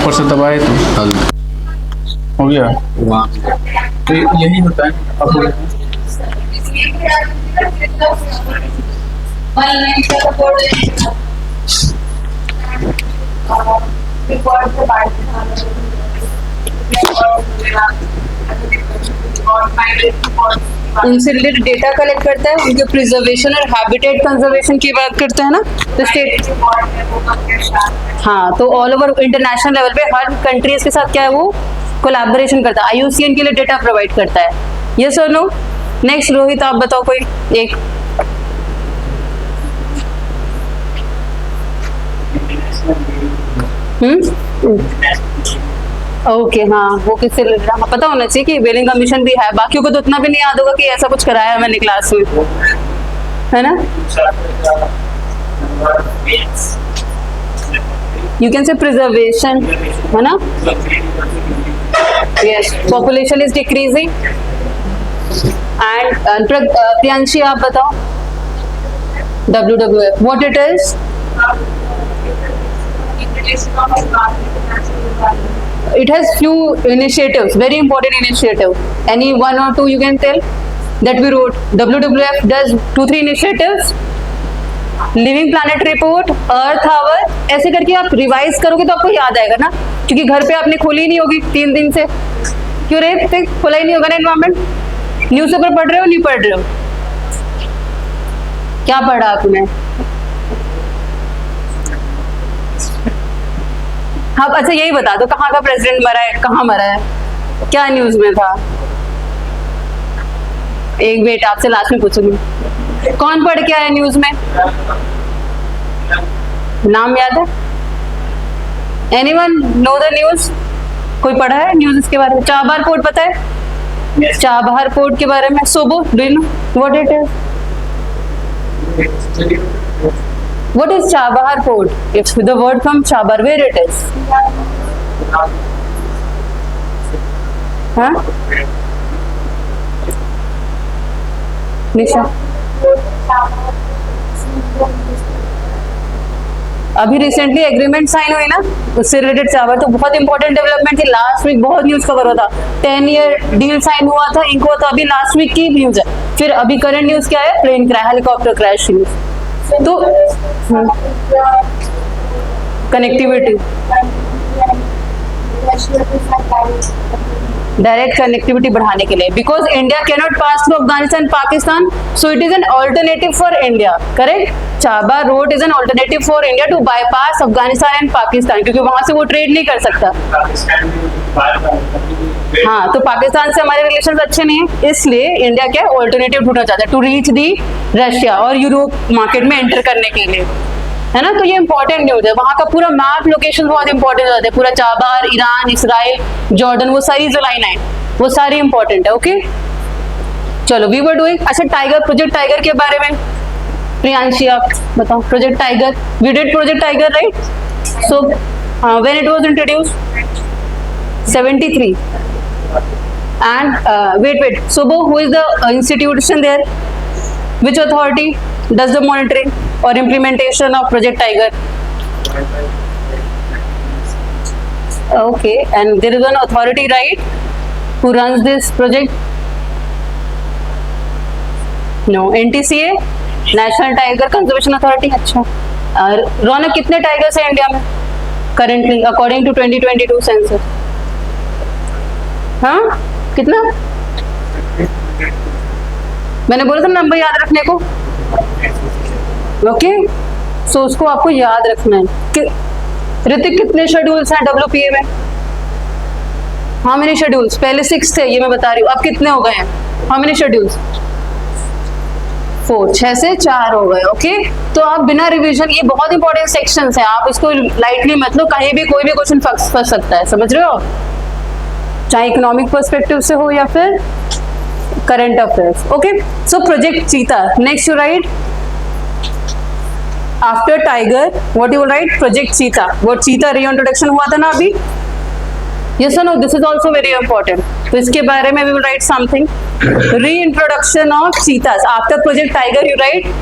ऊपर से दबाए तो हो गया। तो यही होता है अब। उनसे रिलेटेड डेटा कलेक्ट करता है, उनके प्रिजर्वेशन और हैबिटेट कंजर्वेशन की बात करता है ना, तो स्टेट। हाँ, तो ऑल ओवर इंटरनेशनल लेवल पे हर कंट्रीज के साथ क्या है वो कोलैबोरेशन करता है, आईयूसीएन के लिए डेटा प्रोवाइड करता है। यस और नो? नेक्स्ट रोहित आप बताओ कोई एक। ओके हाँ, वो किससे हाँ, पता होना चाहिए कि वेलिंग कमीशन भी है, बाकियों को तो उतना भी नहीं याद होगा कि ऐसा कुछ कराया है मैंने क्लास में, है ना? यू कैन से प्रिजर्वेशन, है ना? Yes, population is decreasing and Priyanshi आप बताओ WWF what it is? It has few initiatives, very important initiative. Any one or two you can tell that we wrote? WWF does 2-3 initiatives. Living Planet Report, Earth Hour, ऐसे करके आप revise करोगे तो आपको याद आएगा ना, क्योंकि घर पे आपने खोली नहीं होगी 3 दिन से। क्यों रे, खोला ही नहीं होगा ना एनवायरमेंट। न्यूज़पेपर पढ़ रहे हो नहीं पढ़ रहे हो? क्या पढ़ा आपने? हाँ, अच्छा यही बता दो, कहाँ का प्रेसिडेंट मरा है, कहाँ मरा है, क्या न्यूज में था? एक मिनट, आपसे लास्ट में पूछूंगी, कौन पढ़ के आया न्यूज में? नाम याद है? Anyone know the news? कोई पढ़ा है न्यूज इसके बारे में? चाबहार पोर्ट पता है? चाबहार पोर्ट के बारे में सोबो do you know what it is? What is Chabahar Port? It's the word from Chabar. Where it is? Huh? निशा, अभी रिसेंटली एग्रीमेंट साइन हुई ना, उससे रिलेटेड चाबर, तो बहुत इंपॉर्टेंट डेवलपमेंट थी। लास्ट वीक बहुत न्यूज कवर होता, 10 ईयर डील साइन हुआ था, इंक हुआ था, अभी लास्ट वीक की न्यूज है। फिर अभी करंट न्यूज क्या है? Plane crash, helicopter crash news. तो कनेक्टिविटी, डायरेक्ट कनेक्टिविटी बढ़ाने के लिए, because India can not pass through Afghanistan Pakistan, so it is an alternative for India. Correct, Chabahar road is an alternative for India to bypass Afghanistan and Pakistan, क्योंकि वहां से वो trade नहीं कर सकता। हाँ, तो पाकिस्तान से हमारे रिलेशन अच्छे नहीं है, इसलिए इंडिया क्या ऑल्टरनेटिव ढूंढना चाहता है टू रीच दी रशिया और यूरोप मार्केट में एंटर करने के लिए, है ना? तो ये इंपॉर्टेंट न्यूज है। वहां का पूरा मैप लोकेशन बहुत इंपॉर्टेंट होता है, पूरा चाबार, ईरान, इसराइल, जॉर्डन, वो सारी जो लाइन है वो सारी इंपॉर्टेंट है। ओके, चलो वी वर डूइंग। अच्छा, टाइगर, प्रोजेक्ट टाइगर के बारे में प्रियांशी आप बताओ। Project tiger, we did project tiger right? So when it was introduced 73 and wait, Subbu, who is the institution there? Which authority does the monitoring or implementation of Project Tiger? Okay, and there is one authority, right, who runs this project? No, NTCA, National Tiger Conservation Authority। अच्छा, रौनक कितने tigers हैं India में currently according to 2022 census? हाँ, कितना? मैंने बोला था number याद रखने को। ओके, सो उसको आपको याद रखना है कि ऋतिक कितने शेड्यूल्स हैं WPA में? How many schedules? पहले 6 थे, ये मैं बता रही हूँ, अब कितने हो गए हैं? How many schedules? 4, 6 से 4 हो गए। ओके, तो आप बिना रिवीजन, ये बहुत इंपॉर्टेंट सेक्शंस है, आप इसको लाइटली मत लो, कहीं भी कोई भी क्वेश्चन फंस सकता है, समझ रहे हो? चाहे इकोनॉमिक पर्सपेक्टिव से हो या फिर current affairs. Okay, so project cheetah, next you write after tiger what you write? Project cheetah. वो चीता रीइंट्रोडक्शन हुआ था ना अभी, यस और no? This is also very important, तो इसके बारे में we will write something. Reintroduction of cheetahs after project tiger, you write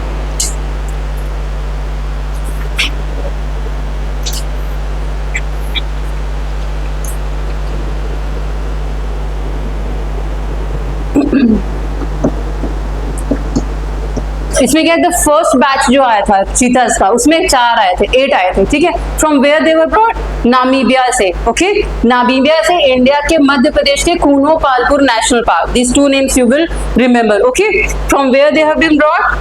इसमें क्या है, द फर्स्ट बैच जो आया था चीतास का, उसमें 4 आए थे, 8 आए थे, ठीक है। From where they were brought, Namibia से, ओके, नामीबिया से इंडिया के मध्य प्रदेश के Kuno Palpur national park, this 2 names you will remember, okay. From where they have been brought,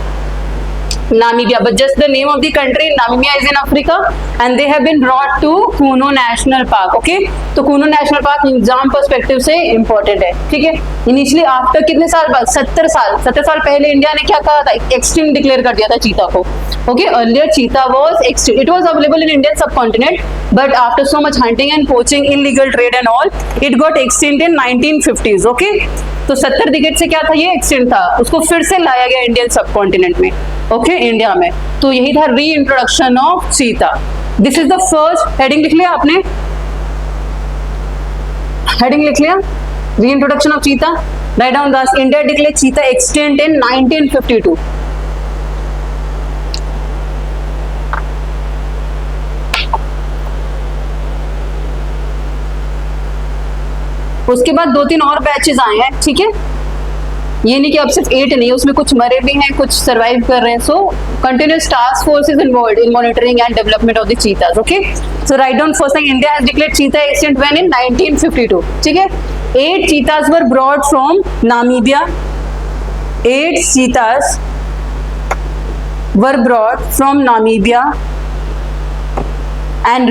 Namibia, but just the name of the country, Namibia is in Africa, and they have been brought to Kuno National Park, okay? तो Kuno National Park exam perspective से important है, ठीक है। Initially after कितने साल बाद, 70 साल पहले इंडिया ने क्या कहा था, एक्सटिंक्ट डिक्लेयर कर दिया था चीता को, ओके। अर्लियर चीता was extinct, it was available in Indian subcontinent, but after so much hunting and poaching, illegal trade and all, it got extinct in 1950s, okay. तो 70 डिकेड से क्या था, ये एक्सटिंक्ट था, उसको फिर से लाया गया इंडियन सबकॉन्टिनेंट में, ओके, इंडिया में। तो यही था री इंट्रोडक्शन ऑफ चीता। This is the first, heading लिख लिया आपने, हेडिंग लिख लिया, री इंट्रोडक्शन ऑफ चीता। राइट डाउन दस, इंडिया डिक्लेयर चीता एक्सटिंक्ट इन 1952। उसके बाद 2-3 और बैचेस आए हैं, ठीक है। ये नहीं कि अब सिर्फ 8 नहीं, उसमें कुछ मरे भी हैं, कुछ सरवाइव कर रहे हैं। So continuous task force is involved in monitoring and development of the cheetahs, okay. So write down first thing, India has declared cheetah extinct when in 1952, ठीक है। 8 cheetahs were brought from Namibia, 8 cheetahs were brought from Namibia and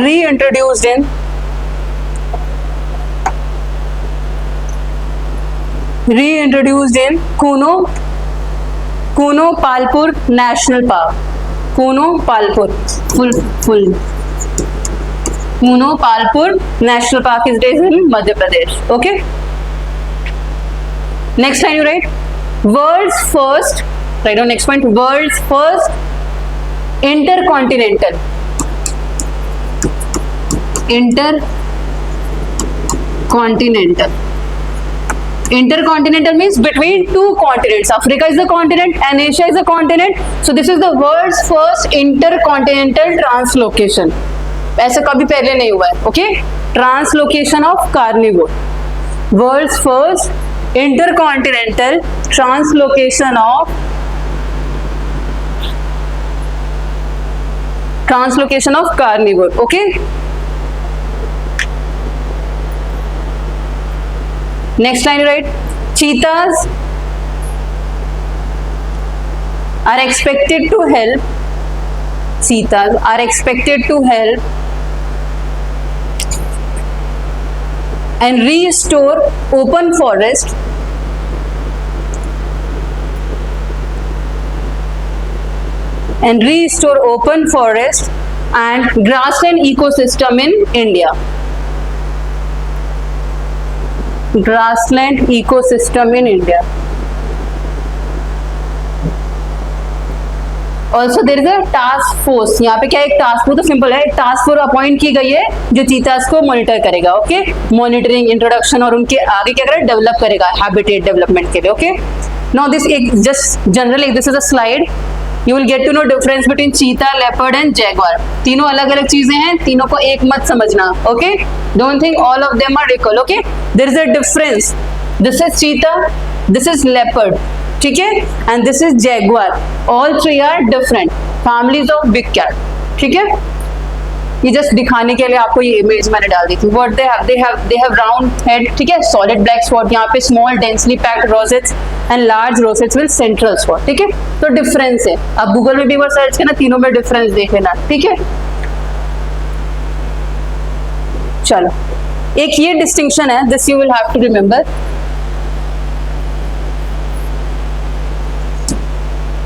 reintroduced in Kuno Palpur National Park. Kuno Palpur, full Kuno Palpur National Park is based in Madhya Pradesh, okay. Next line you write, world's first, write down next point, world's first intercontinental Intercontinental means between 2 continents. Africa is a continent and Asia is a continent. So this is the world's first intercontinental translocation. ऐसा कभी पहले नहीं हुआ है, okay? Translocation of carnivore. World's first intercontinental translocation of carnivore, okay? Next line you write, cheetahs are expected to help and restore open forest and grassland ecosystem in India. Grassland ecosystem in India. Also there is a task force. यहाँ पे क्या, एक task force, तो simple है, task force appoint की गई है जो चीतास को मॉनिटर करेगा, ओके। मॉनिटरिंग, इंट्रोडक्शन और उनके आगे क्या करेगा, डेवलप करेगा हैबिटेट डेवलपमेंट के लिए, ओके। नाउ दिस एक just general, this is a slide, you will get to know difference between cheetah, leopard and jaguar. तीनों अलग अलग चीजें हैं, तीनों को एक मत समझना, okay? Don't think all of them are equal, okay? There is a difference. This is cheetah, this is leopard, ठीक है, and this is jaguar. All 3 are different families of big cat, ठीक है। ये जस्ट दिखाने के लिए आपको ये इमेज मैंने डाल दी थी। What they have round head, ठीक है, solid black spot, यहाँ पे small densely packed rosettes and large rosettes with central spot, ठीक है। तो डिफरेंस है, आप गूगल में भी वो सर्च करना, तीनों में डिफरेंस देख लेना, ठीक है। चलो, एक ये डिस्टिंक्शन है, this you will have to remember.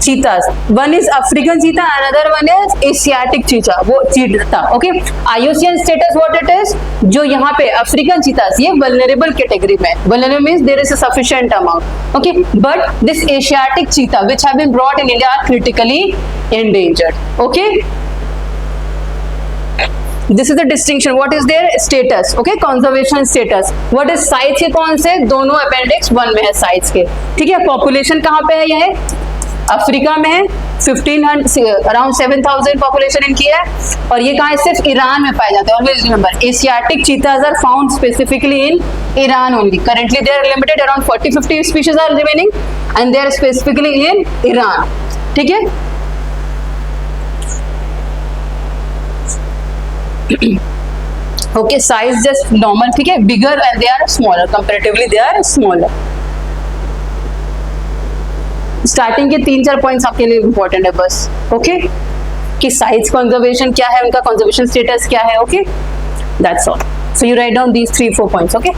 Cheetahs, one is African cheetah, another one is Asiatic cheetah, वो cheetah, okay. IUCN status what it is, जो यहाँ पे अफ्रीकन चीतास ये वल्नरेबल कैटेगरी में, vulnerable means there is a sufficient amount, okay, but this Asiatic cheetah which have been brought in India are critically endangered, okay. This is the distinction. What is their status? Okay, conservation status. What is size के कौन से, दोनों appendix 1 में है size के, ठीक है। Population कहाँ पे है, यह अफ्रीका में है, 1500 अराउंड 7000 पॉपुलेशन इनकी है, और ये कहाँ है, सिर्फ ईरान में पाए जाते हैं। Always remember, Asiatic cheetahs are found specifically in Iran only. Currently they are limited, around 40-50 species are remaining and they are specifically in Iran. ठीक है। ओके, साइज जस्ट नॉर्मल, ठीक है, bigger and they are smaller, comparatively they are smaller. Starting के 3-4 points आपके लिए important है बस, okay, कि साइज कंजर्वेशन क्या है, उनका कंजर्वेशन स्टेटस क्या है, okay, that's all. So you write down these 3-4 points, okay.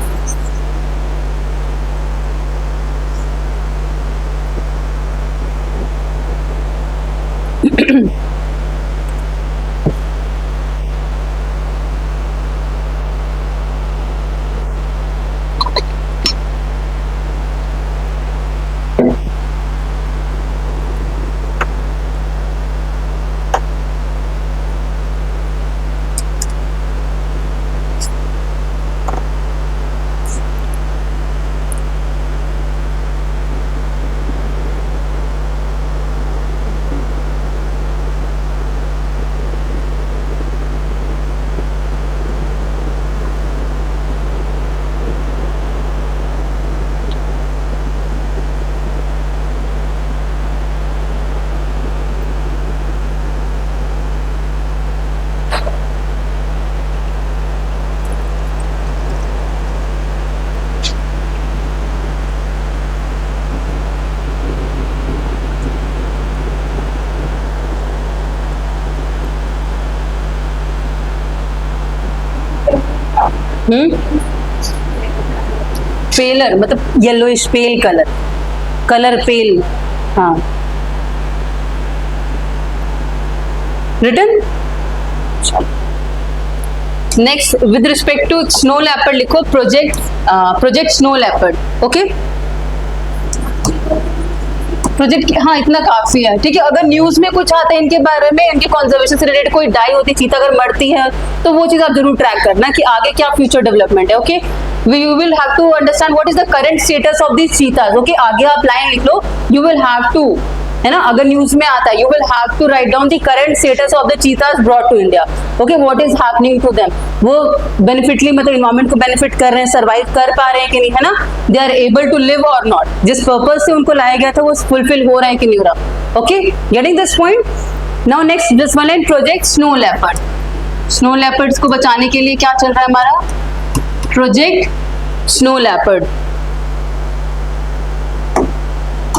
Paler मतलब yellowish pale colour, colour pale, हाँ। Written. Next with respect to snow leopard लिखो project snow leopard, okay. Project, हाँ इतना काफी है, ठीक है। अगर न्यूज में कुछ आता है इनके बारे में, इनके कंजर्वेशन से रिलेटेड कोई डाई होती, चीता अगर मरती है तो वो चीज आप जरूर ट्रैक करना कि आगे क्या फ्यूचर डेवलपमेंट है, okay. You will have to understand what is the current status of this cheetahs, okay. आगे आप लाइन लिख लो, यू विल हैव टू, है ना, अगर न्यूज में आता है you will have to write down the current status of the cheetahs brought to India, okay. What is happening to them, वो बेनिफिटली मतलब इन्वायरमेंट को बेनिफिट कर रहे हैं, सर्वाइव कर पा रहे हैं कि नहीं, है ना, they are able to live और नॉट, जिस पर्पज से उनको लाया गया था वो फुलफिल हो रहा है कि नहीं हो रहा, okay. Getting this point. Now next this one line, project snow leopard. Snow leopards को बचाने के लिए क्या चल रहा है हमारा, project snow leopard.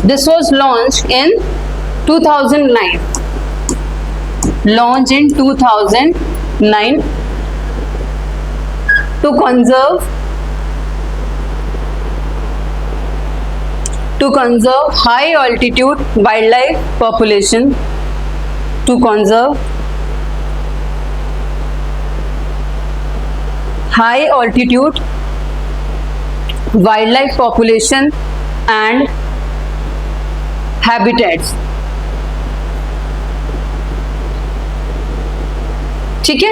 This was launched in 2009. Launched in 2009 to conserve high altitude wildlife population. To conserve high altitude wildlife population and habitats, ठीक है।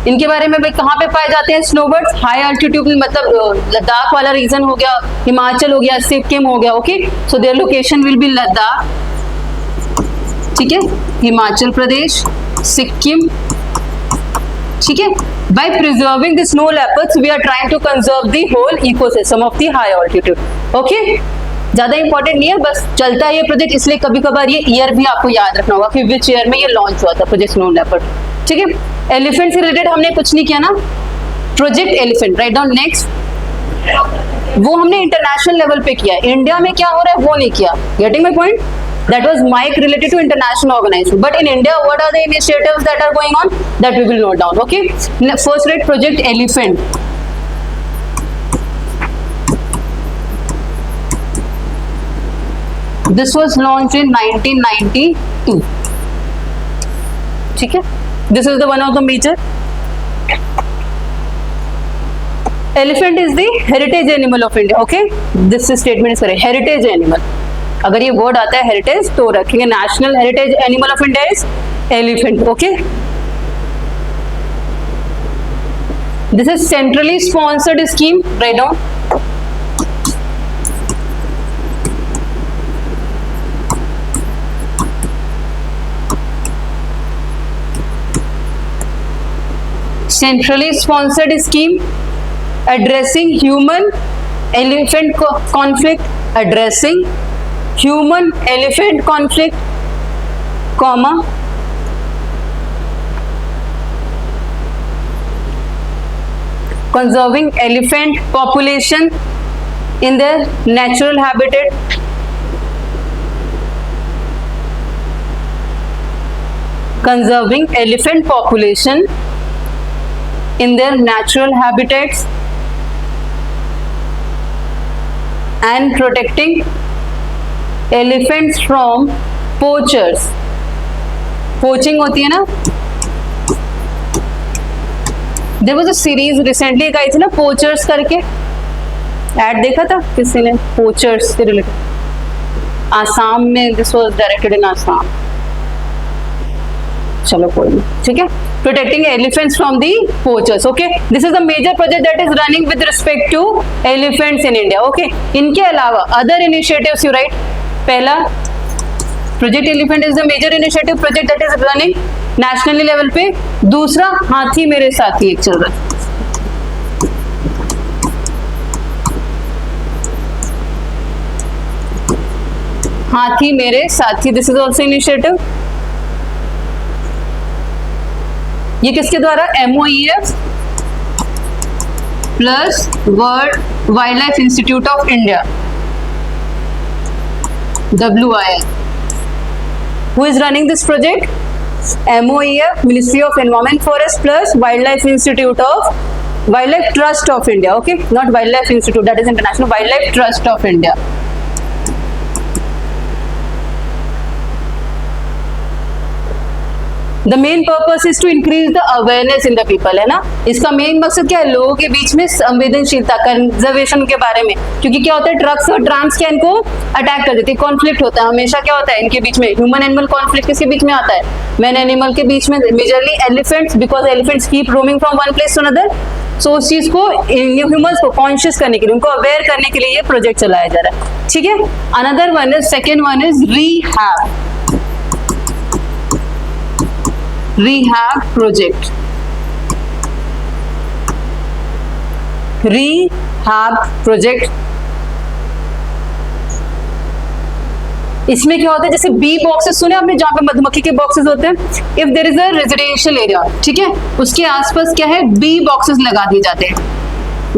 इनके बारे में भाई कहाँ पे पाए जाते हैं स्नोबर्ड्स, हाई अल्टीट्यूड मतलब लद्दाख वाला रीजन हो गया, हिमाचल हो गया, सिक्किम हो गया, okay. So their location will be Ladakh, ठीक है, हिमाचल प्रदेश, सिक्किम, ठीक है। By preserving the snow leopards we are trying to conserve the whole ecosystem of the high altitude, okay. ज्यादा इंपॉर्टेंट नहीं है, बस चलता है ये प्रोजेक्ट, इसलिए कभी कभार ये ईयर भी आपको याद रखना होगा कि विच ईयर में ये लॉन्च हुआ था प्रोजेक्ट स्नो लेपर्ड, ठीक है। एलिफेंट से रिलेटेड हमने कुछ नहीं किया ना, project elephant, write down. Next, वो हमने इंटरनेशनल लेवल पे किया, इंडिया में क्या हो रहा है वो नहीं किया। Getting my point, that was Mike related to international organization, but in India what are the initiatives that are going on, that we will note down, okay. First rate project elephant, this was launched in 1992, ठीक है। This is the one of the major. Elephant is the heritage animal of India, okay. This statement is correct, heritage animal। अगर ये word आता है heritage तो रखेंगे, national heritage animal of India is elephant, okay. This is centrally sponsored scheme, write down. Centrally sponsored scheme addressing human elephant conflict, addressing human elephant conflict comma conserving elephant population in their natural habitat, conserving elephant population in their natural habitats and protecting elephants from poachers. Poaching होती है ना, there was a series recently एक आई थी ना poachers करके, add देखा था किसी ने पोचर्स से रिलेटेड, आसाम में, this was directed in Assam. चलो कोई नहीं, ठीक है। Protecting elephants from the poachers, okay. This is a major project that is running with respect to elephants in India, okay. इनके अलावा अदर इनिशिएटिव्स यू राइट, पहला project elephant is the major initiative project that is running nationally level पे। दूसरा हाथी मेरे साथी एक चल रहा है, हाथी मेरे साथी, दिस इज ऑल्सो इनिशिएटिव। ये किसके द्वारा, MOEF plus world wild life institute of India, WII. Who is running this project? MOEF, Ministry of Environment, Forest plus Wildlife Institute of Wildlife Trust of India, okay, not Wildlife Institute, that is international, Wildlife Trust of India. The main purpose is to increase the awareness in the people, है ना। इसका main मकसद क्या है, लोगों के बीच में संवेदनशीलता, कंजर्वेशन के बारे में। क्योंकि क्या होता है, ट्रक्स और ट्राम्स क्या इनको अटैक कर देती है, कॉन्फ्लिक्ट होता है हमेशा। क्या होता है इनके बीच में, ह्यूमन एनिमल कॉन्फ्लिक्ट किसके बीच में आता है, मैन एनिमल के बीच में, majorly elephants, because elephants keep roaming from one place to another. So उस चीज को ह्यूमंस को कॉन्शियस करने के लिए, उनको अवेयर करने के लिए ये प्रोजेक्ट चलाया जा रहा है, ठीक है। Another one is, second one is rehab project, rehab project। इसमें क्या होता है, जैसे बी बॉक्सेस सुने आपने, जहां पे मधुमक्खी के बॉक्सेस होते हैं, if there is a residential area, ठीक है, उसके आसपास क्या है, बी बॉक्सेस लगा दिए जाते हैं।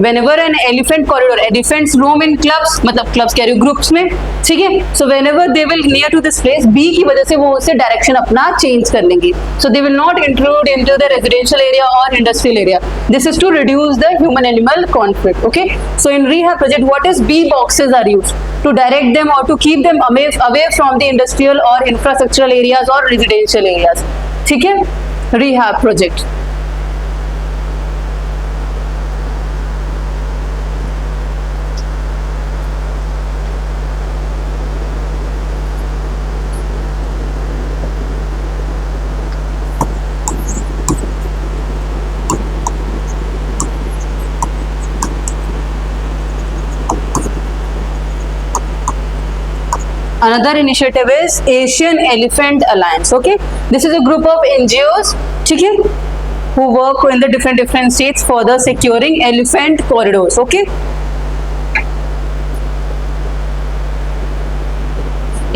whenever an elephant corridor, elephants roam in clubs, मतलब clubs कह रही हूँ, ग्रुप्स में, ठीक है। so whenever they will near to this place, B की वजह से वो उससे डायरेक्शन अपना चेंज कर लेंगे, so they will not intrude into the residential area or industrial area. This is to reduce the human animal conflict, okay. so in rehab project, what is B boxes are used to direct them or to keep them away from the industrial or infrastructural areas or residential areas, ठीक है, rehab project। Another initiative is Asian Elephant Alliance, okay. This is a group of NGOs, ठीक है, who work in the different states for the securing elephant corridors, okay.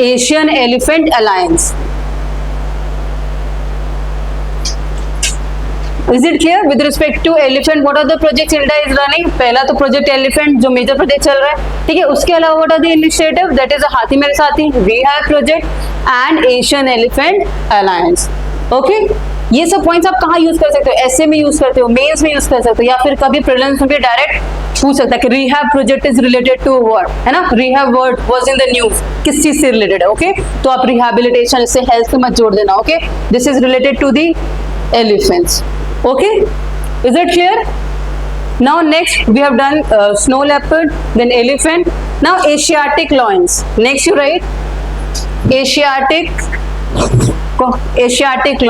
Asian Elephant Alliance. Is it clear with respect to elephant? What are the projects India is running? पहला तो project elephant जो major project चल रहा है, ठीक है। उसके अलावा what are the initiative? That is a हाथी मेरे साथी, rehab project and Asian Elephant Alliance, okay. ये सब पॉइंट्स आप कहाँ यूज कर सकते हो, एसए में यूज करते हो, मेंस में यूज कर सकते हो, या फिर कभी प्रीलिम्स में भी डायरेक्ट पूछ सकता है कि rehab project is related to what, है ना। Rehab word was in the news, किस चीज से रिलेटेड है, ओके। तो आप रिहैबिलिटेशन, इससे हेल्थ से मत जोड़ देना, okay. This is related to the elephants, okay, is it clear? Now next we have done snow leopard, then elephant. Now Asiatic lions, next you write Asiatic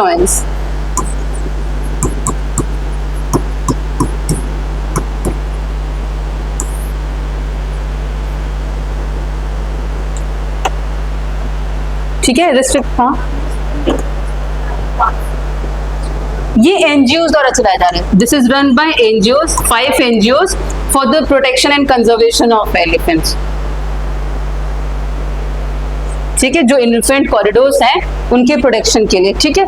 lions, ठीक है, restrict, हाँ, ये NGO द्वारा चलाया जा रहा है। This is run by NGOs, 5 NGOs for the protection and conservation of elephants, ठीक है, जो एलिफेंट कॉरिडोर्स हैं उनके प्रोटेक्शन के लिए, ठीक है।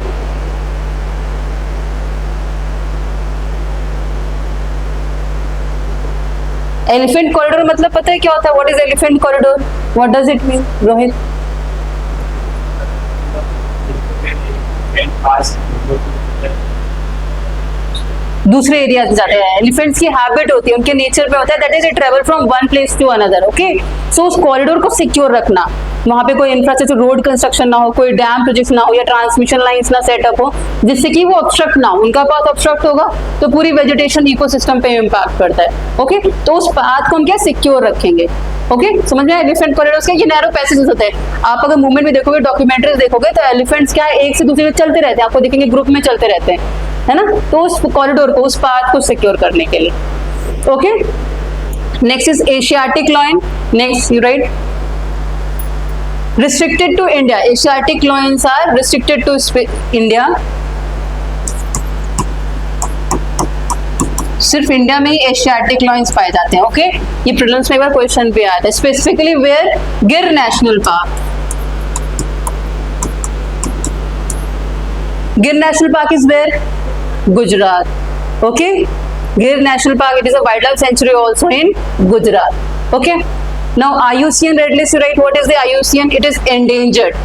एलिफेंट कॉरिडोर मतलब पता है क्या होता है? What is elephant corridor? What does it mean, Rohit? दूसरे एरिया में जाते हैं। एलिफेंट्स की हैबिट होती है, उनके नेचर पे होता है, that is it travel from one place to another, okay. So उस कॉरिडोर को सिक्योर रखना, वहां पे कोई इंफ्रास्ट्रक्चर, रोड कंस्ट्रक्शन ना हो, कोई डैम प्रोजेक्ट ना हो या ट्रांसमिशन लाइंस ना सेटअप हो, जिससे कि वो ऑब्स्ट्रक्ट ना हो। उनका पाथ ऑब्स्ट्रक्ट होगा तो पूरी वेजिटेशन इकोसिस्टम पे इम्पैक्ट पड़ता है, ओके। तो उस पाथ को हम क्या सिक्योर रखेंगे, ओके। समझ में? एलिफेंट कॉरिडोर्स के ये नैरो पैसेजेस होते हैं। आप अगर मूवमेंट में देखोगे, डॉक्यूमेंट्रीज देखोगे, तो एलिफेंट्स क्या है, एक से दूसरे चलते रहते हैं, आपको देखेंगे ग्रुप में चलते रहते हैं, है ना। तो उस कॉरिडोर को, उस पाथ को सिक्योर करने के लिए, okay. Next is Asiatic lion. Next you write restricted to India. Asiatic lions are restricted to India. सिर्फ इंडिया में ही एशियाटिक लॉयंस पाए जाते हैं, ओके। ये प्रीलिम्स में एक बार क्वेश्चन भी आया था, specifically where, Gir national park. Gir national park is where, Gujarat, okay. Gir national park, it is a wild life sanctuary also in Gujarat, okay. Now IUCN red list, right? What is the IUCN? It is endangered.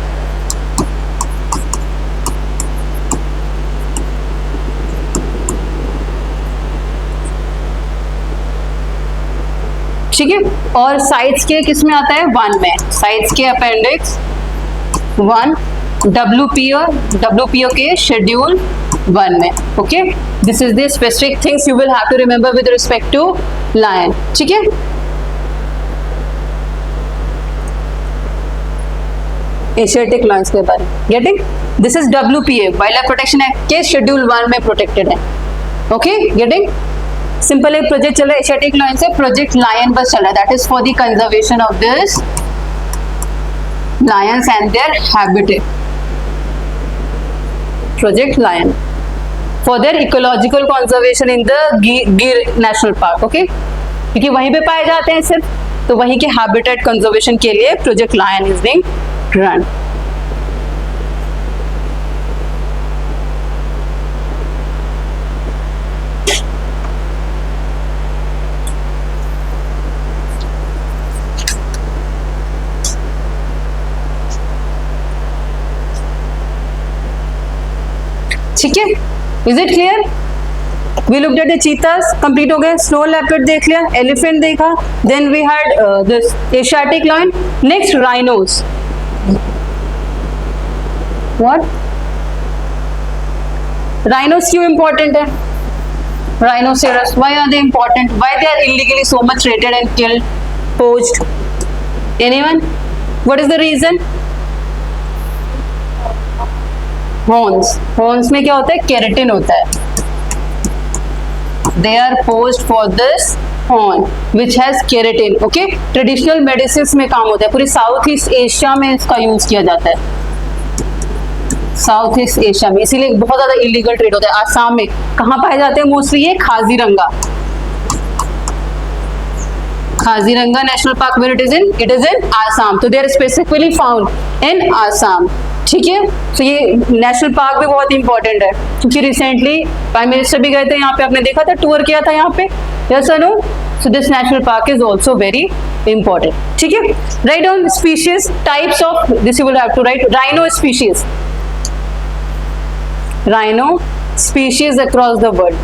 ठीक है, और sites के किस में आता है? 1 में। Sites के अपेंडिक्स 1, WPO के शेड्यूल 1 में, okay. This is the specific things you will have to remember with respect to lion, ठीक है। एशियाटिक लॉयंस के बारे में getting, this is WPA, wildlife protection act के शेड्यूल 1 में प्रोटेक्टेड है, ओके। गेटिंग, सिंपल एक प्रोजेक्ट चल रहा है एशियाटिक लॉयन से, प्रोजेक्ट लायन बस चल रहा है, that is for the conservation of this lions and their habitat. Project lion for their ecological conservation in the गिर नेशनल पार्क, ओके। क्योंकि वहीं पे पाए जाते हैं सिर्फ, तो वहीं के हैबिटेट कंजर्वेशन के लिए project lion is being run. ठीक है, is it clear? We looked at the cheetahs, complete हो गए। स्नो लेपर्ड देख लिया, एलिफेंट देखा, then we had this Asiatic lion. Next rhinos. What? Rhinos क्यों important है? Rhinoceros, why are they important? Why they are illegally so much raided and killed, poached? Anyone? What is the reason? Horns. Horns में क्या होता है? Keratin होता है. They are poached for this horn, which has keratin. Okay? Traditional medicines में काम होता है. पूरी साउथ ईस्ट एशिया में इसका यूज किया जाता है. साउथ ईस्ट एशिया में, इसीलिए बहुत ज्यादा इलीगल ट्रेड होता है। आसाम में कहाँ पाए जाते हैं मोस्टली? ये Kaziranga. Kaziranga national park, where it is in Assam, तो they are specifically found in Assam, ठीक है। तो ये नेशनल पार्क भी बहुत इंपॉर्टेंट है, क्योंकि रिसेंटली प्राइम मिनिस्टर भी गए थे यहाँ पे, आपने देखा था, टूर किया था यहाँ पे, यस और no? So this national park is also very important, ठीक है। Write down species, types of this you will have to write. Rhino species, rhino species across the world.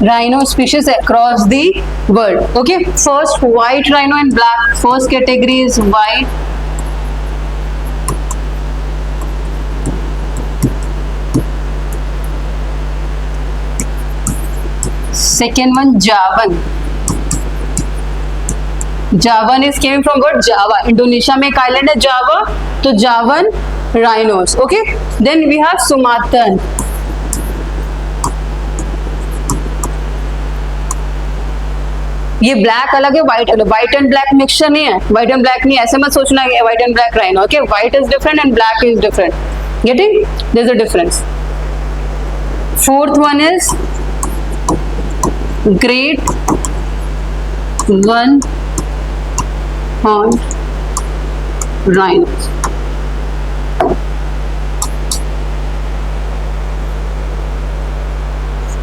Rhino species across the world, okay. First, white rhino and black. First category is white. Second one, Javan. Javan is came from what? Java. Indonesia में एक island है Java, तो Javan rhinos. Okay. Then we have Sumatran. ये black अलग है, white अलग, white and black mixture नहीं है, व्हाइट एंड ब्लैक नहीं, ऐसे मत सोचना है white and black rhino, okay, white is different and black is different, getting, there is a difference. Fourth one is great one horn rhino.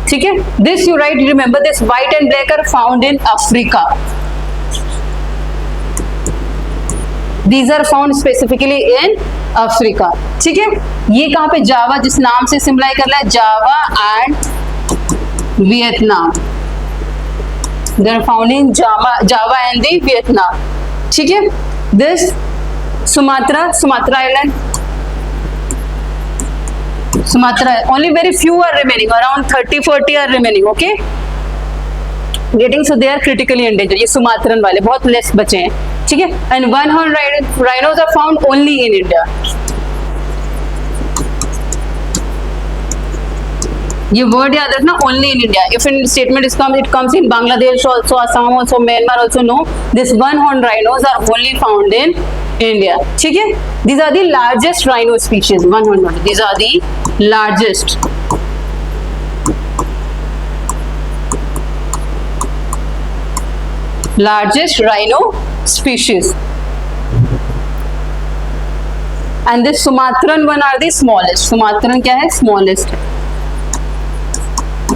ठीक है, this you right, remember this white and black are found in Africa. These are found specifically in Africa. ठीक है, ये कहां पे, जावा, जिस नाम से सिम्बलाइज कर रहा है, Java and Vietnam. They are found in Java and the Vietnam. ठीक है, this Sumatra island, Sumatra, only very few are remaining, around 30-40 are remaining, okay, getting, so they are critically endangered. ये Sumatran वाले बहुत less बचे हैं. ठीक है, and one horn rhinos are found only in India. ये वर्ड याद रखना, only in India. If in statement it comes in Bangladesh also, Assam also, Myanmar also, no, this one horn rhinos are only found in India. ठीक है, these are the largest rhino species. One horn rhino, these are the largest rhino species, and this Sumatran one are the smallest. Sumatran क्या है, smallest.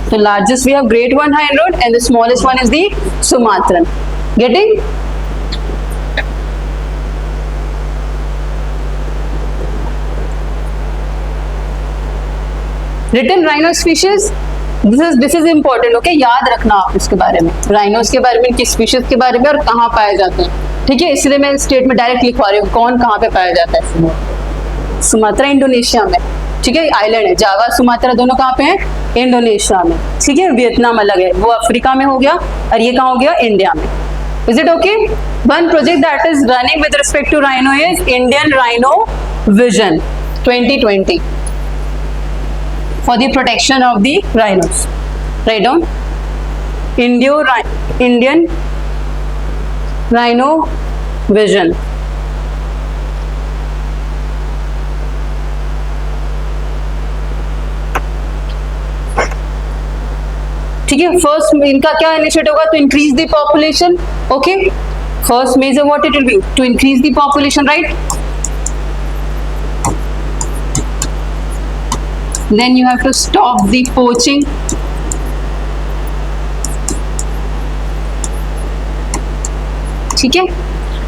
The largest we have great one hind road, and the smallest one is the Sumatran. Getting? Written rhino species. This is important. Okay, याद रखना आप इसके बारे में, rhinos के बारे में, किस species के बारे में और कहाँ पाए जाते हैं. ठीक है, इसलिए मैं स्टेट में डायरेक्ट लिखवा रही हूँ कौन कहाँ पे पाया जाता है. सुमात्रा इंडोनेशिया में. ठीक है, आइलैंड है, जावा सुमात्रा दोनों कहाँ पे हैं, इंडोनेशिया में. ठीक है, वियतनाम अलग है, वो अफ्रीका में हो गया, और ये कहाँ हो गया, इंडिया में. Is it okay? One project that is running with respect to rhino is Indian rhino vision 2020 for the protection of the rhinos. Right down, Indian rhino vision. ठीक है, फर्स्ट इनका क्या इनिशिएटिव होगा, to increase the population. Okay, first major what it will be, to increase the population, right. Then you have to stop the poaching. ठीक है,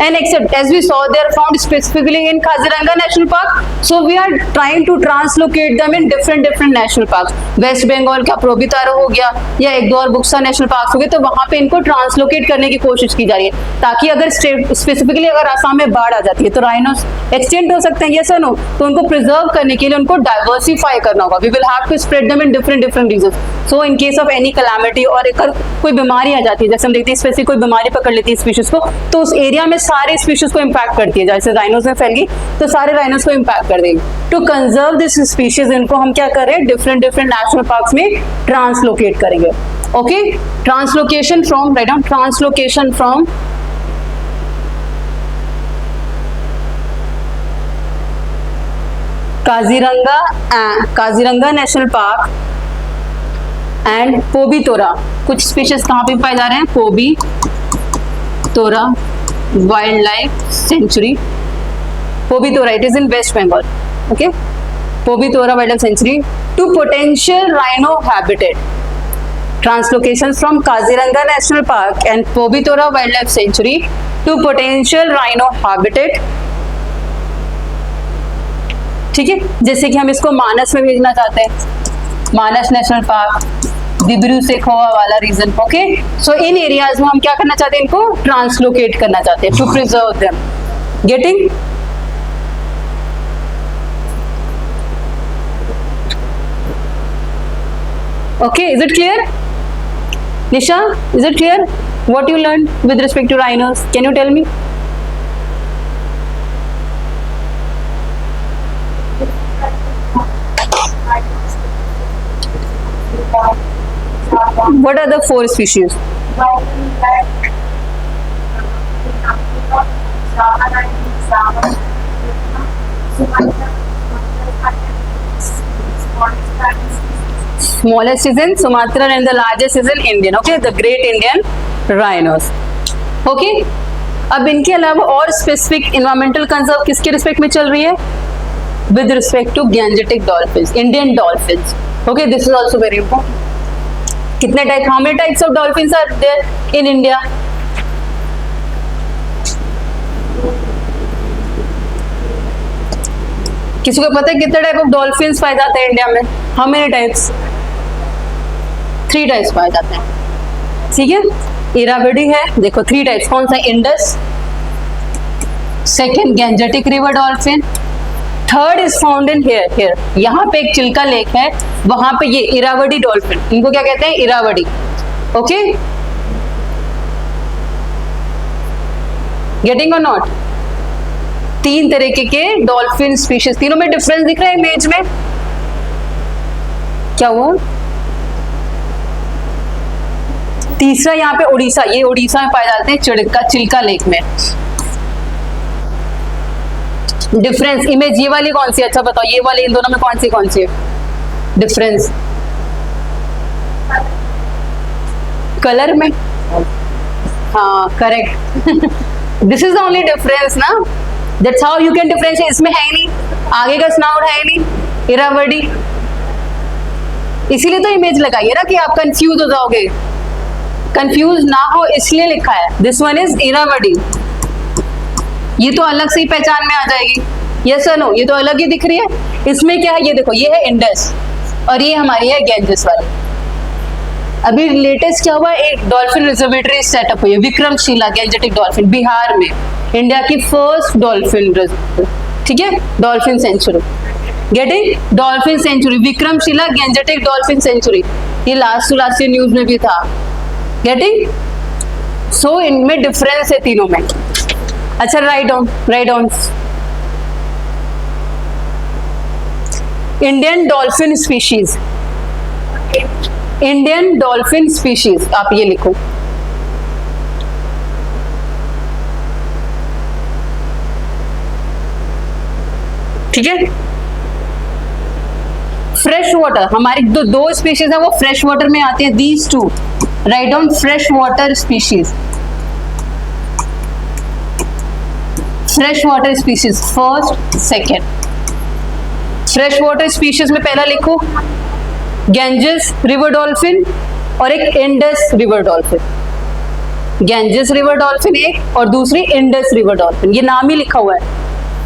and except as we saw they are found specifically in Kaziranga National Park, so we are trying to translocate them in different national parks. West Bengal का प्रोबितारो हो गया, या एक दो और Buxa national park हो गए, तो वहां पे इनको ट्रांसलोकेट करने की कोशिश की जा रही है, ताकि अगर स्पेसिफिकली अगर आसाम में बाढ़ आ जाती है तो राइनोस एक्सटेंट हो सकते हैं, यस और नो, तो उनको प्रिजर्व करने के लिए उनको डाइवर्सिफाई करना होगा. We will have to spread them in different region. So in case of any calamity, और अगर कोई बीमारी आ जाती है, जैसे हम देखते हैं स्पेसिफिक कोई बीमारी पकड़ लेती है स्पीशीज को, तो उस एरिया में सारे स्पीशीज को इम्पैक्ट करती है. जैसे राइनोस में फैल गई तो सारे राइनोस को इम्पैक्ट कर देगी. टू कंजर्व दिस स्पीशीज, इनको हम क्या कर रहे हैं, डिफरेंट नेशनल पार्क्स में ट्रांसलोकेट करेंगे. Okay, translocation from, write down, translocation from Kaziranga national park and Pobitora. कुछ स्पीशीज कहाँ पे पाए जा रहे हैं, Pobitora wild life sanctuary. Pobitora, it is in West Bengal. Okay, Pobitora wild life sanctuary to potential rhino habitat. Translocation from Kaziranga National Park and Pobitora Wildlife Sanctuary to potential rhino habitat. ठीक है, जैसे कि हम इसको मानस में भेजना चाहते हैं, मानस नेशनल पार्क, दिब्रू सेखोवा वाला रीजन. ओके, सो इन एरियाज में हम क्या करना चाहते हैं, इनको ट्रांसलोकेट करना चाहते हैं to preserve them. Getting? Okay, is it clear? Nisha, is it clear what you learned with respect to rhinos? Can you tell me? What are the four species? Smallest is in Sumatra and the largest is in Indian. Okay, the Great Indian Rhinos. Okay. अब इनके अलावा और specific environmental conserve किसके respect में चल रही है? With respect to Gangetic dolphins, Indian dolphins. Okay, this is also very important. कितने type, how many types of dolphins are there in India? किसी को पता है कितने टाइप ऑफ डॉल्फिन्स पाए जाते हैं इंडिया में? How many types? 3 टाइप्स पाए जाते हैं, ठीक है। इरावदी है, देखो 3 टाइप्स, कौन सा? Indus, second Gangetic river dolphin, third is found in here, यहाँ पे एक चिल्का लेक है, वहां पे ये इरावदी डॉल्फिन, इनको क्या कहते हैं? इरावदी। ओके, गेटिंग और नॉट? 3 तरीके के डॉल्फिन स्पीशीज, तीनों में डिफरेंस दिख रहा है इमेज में? क्या हुआ? तीसरा यहाँ पे उड़ीसा, ये उड़ीसा में पाए जाते हैं चिल्का लेक में। डिफरेंस इमेज ये वाली कौन सी? अच्छा बताओ, ये वाली, इन दोनों में कौन सी है डिफरेंस? कलर में, हाँ correct. This is the only difference ना, that's how you can differentiate. इसमें है ही नहीं, आगे का स्नाउट है ही नहीं, इरावदी, इसीलिए तो इमेज लगाइए ना कि आप कंफ्यूज हो जाओगे, कंफ्यूज ना हो इसलिए लिखा है। दिस वन इज इरावदी, ये तो अलग से ही पहचान में आ जाएगी। यस और नो, ये तो अलग ही दिख रही है। इसमें क्या है? ये देखो, ये है इंडस और ये हमारी है गैंजेस वाली। अभी लेटेस्ट क्या हुआ, एक डॉल्फिन रिजर्वेटरी सेटअप हुई है, विक्रमशिला गैंजेटिक डॉल्फिन, बिहार में, इंडिया की फर्स्ट डॉल्फिन, ठीक है, dolphin century. Getting? Dolphin century, Vikramshila Gangetic dolphin century, ये लास्ट न्यूज में भी था। गेटिंग? सो इनमें डिफरेंस है तीनों में। अच्छा, right down. Indian dolphin species, Indian dolphin species, आप ये लिखो। ठीक है। फ्रेश वाटर, हमारी दो स्पीशीज है वो फ्रेश वाटर में आती है, these two. Write down fresh water species, fresh water species first second. Fresh water species में पहला लिखो गैंजेस रिवर डॉल्फिन और एक Indus river dolphin. Ganges river dolphin एक और दूसरी इंडस रिवर डॉल्फिन, ये नाम ही लिखा हुआ है।